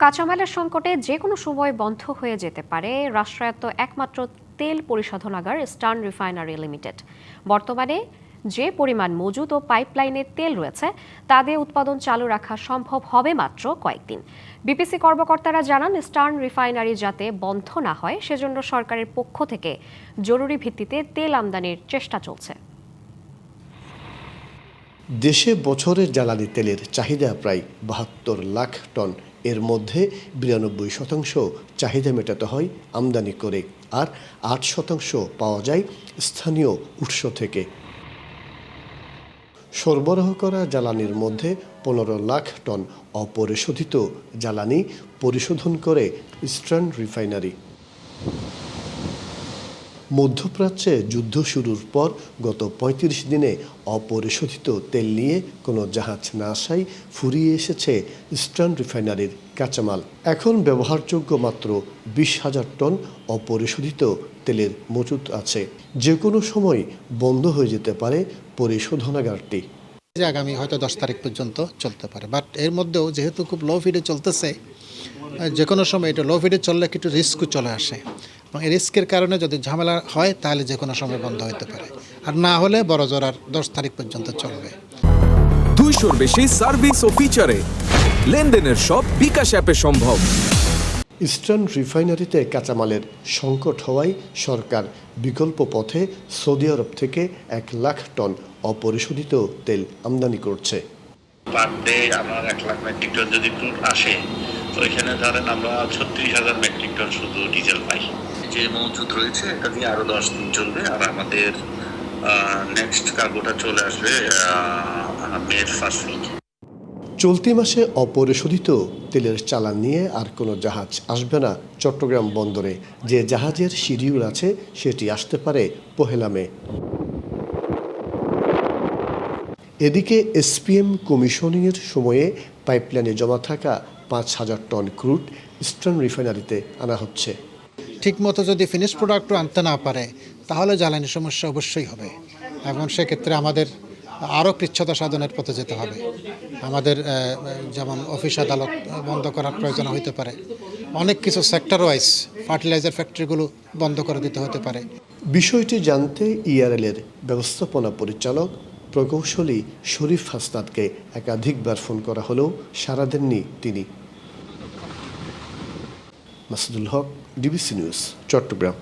কাঁচামালের সংকটে যে কোনো সময় বন্ধ হয়ে যেতে পারে রাষ্ট্রায়ত্ত একমাত্র তেল পরিশোধনাগার ইস্টার্ন রিফাইনারি লিমিটেড। বর্তমানে যে পরিমাণ মজুদ ও পাইপলাইনে তেল রয়েছে তা দিয়ে উৎপাদন চালু রাখা সম্ভব হবে মাত্র কয়েকদিন। বিপিসি কর্মকর্তারা জানান, ইস্টার্ন রিফাইনারি যাতে বন্ধ না হয় সেজন্য সরকারের পক্ষ থেকে জরুরি ভিত্তিতে তেল আমদানির চেষ্টা চলছে। দেশে বছরের জ্বালানি তেলের চাহিদা প্রায় ৭২ লাখ টন। এর মধ্যে ৯২% চাহিদা মেটাতে হয় আমদানি করে, আর ৮% পাওয়া যায় স্থানীয় উৎস থেকে। সরবরাহ করা জ্বালানির মধ্যে ১৫ লাখ টন অপরিশোধিত জ্বালানি পরিশোধন করে ইস্টার্ন রিফাইনারি। মধ্যপ্রাচ্যে যুদ্ধ শুরুর পর গত ৩৫ দিনে অপরিশোধিত তেল নিয়ে কোনো জাহাজ না আসায় ফুরিয়ে এসেছে ইস্টার্ন রিফাইনারির কাঁচামাল। এখন ব্যবহারযোগ্য মাত্র ২০,০০০ টন অপরিশোধিত তেলের মজুত আছে। যে কোনো সময় বন্ধ হয়ে যেতে পারে পরিশোধনাগারটি। আগামী হয়তো ১০ তারিখ পর্যন্ত চলতে পারে, বাট এর মধ্যেও যেহেতু খুব লো ফিডে চলতেছে, যে কোনো সময় এটা লো ফিডে চললে একটু রিস্কও চলে আসে, এবং এই রিস্কের কারণে যদি ঝামেলা হয় তাহলে যে কোনো সময় বন্ধ হতে পারে, আর না হলে বড় জোর আর ১০ তারিখ পর্যন্ত চলবে। ২০০-র বেশি সার্ভিস ও ফিচারে লেনদেনের সব বিকাশ অ্যাপে সম্ভব। ইস্টার্ন রিফাইনারিতে কাঁচামালের সংকট হওয়ায় সরকার বিকল্প পথে সৌদি আরব থেকে ১ লাখ টন অপরিশোধিত তেল আমদানি করছে। পার ডে আমার ১ লাখ মেট্রিক টন যদি ক্রুড আসে, তো এখানে ধরেন আমরা ৩৬,০০০ মেট্রিক টন শুধু ডিজেল পাই। যে মজুদ রয়েছে এটা দিয়ে আরো ১০ দিন চলবে, আর আমাদের নেক্সট কার্গোটা চলে আসবে মের ফার্স্ট উইক। চলতি মাসে অপরিশোধিত তেলের চালান নিয়ে আর কোনো জাহাজ আসবে না চট্টগ্রাম বন্দরে। যে জাহাজের শিডিউল আছে সেটি আসতে পারে ১ মে। এদিকে এসপিএম কমিশনিংয়ের সময়ে পাইপলাইনে জমা থাকা ৫,০০০ টন ক্রুড ইস্টার্ন রিফাইনারিতে আনা হচ্ছে। ঠিকমতো যদি ফিনিশ প্রোডাক্টও আনতে না পারে তাহলে জ্বালানি সমস্যা অবশ্যই হবে, এবং সেক্ষেত্রে আমাদের আরও কৃচ্ছ্রতা সাধনের পথে যেতে হবে। আমাদের যেমন অফিস আদালত বন্ধ করার প্রয়োজন হতে পারে, অনেক কিছু সেক্টর ওয়াইজ ফার্টিলাইজার ফ্যাক্টরিগুলো বন্ধ করে দিতে হতে পারে। বিষয়টি জানতে ইআরএলের ব্যবস্থাপনা পরিচালক প্রকৌশলী শরীফ হাসনাতকে একাধিকবার ফোন করা হলেও সাড়া দেননি তিনি। মাসুদুল হক, ডিবিসি নিউজ, চট্টগ্রাম।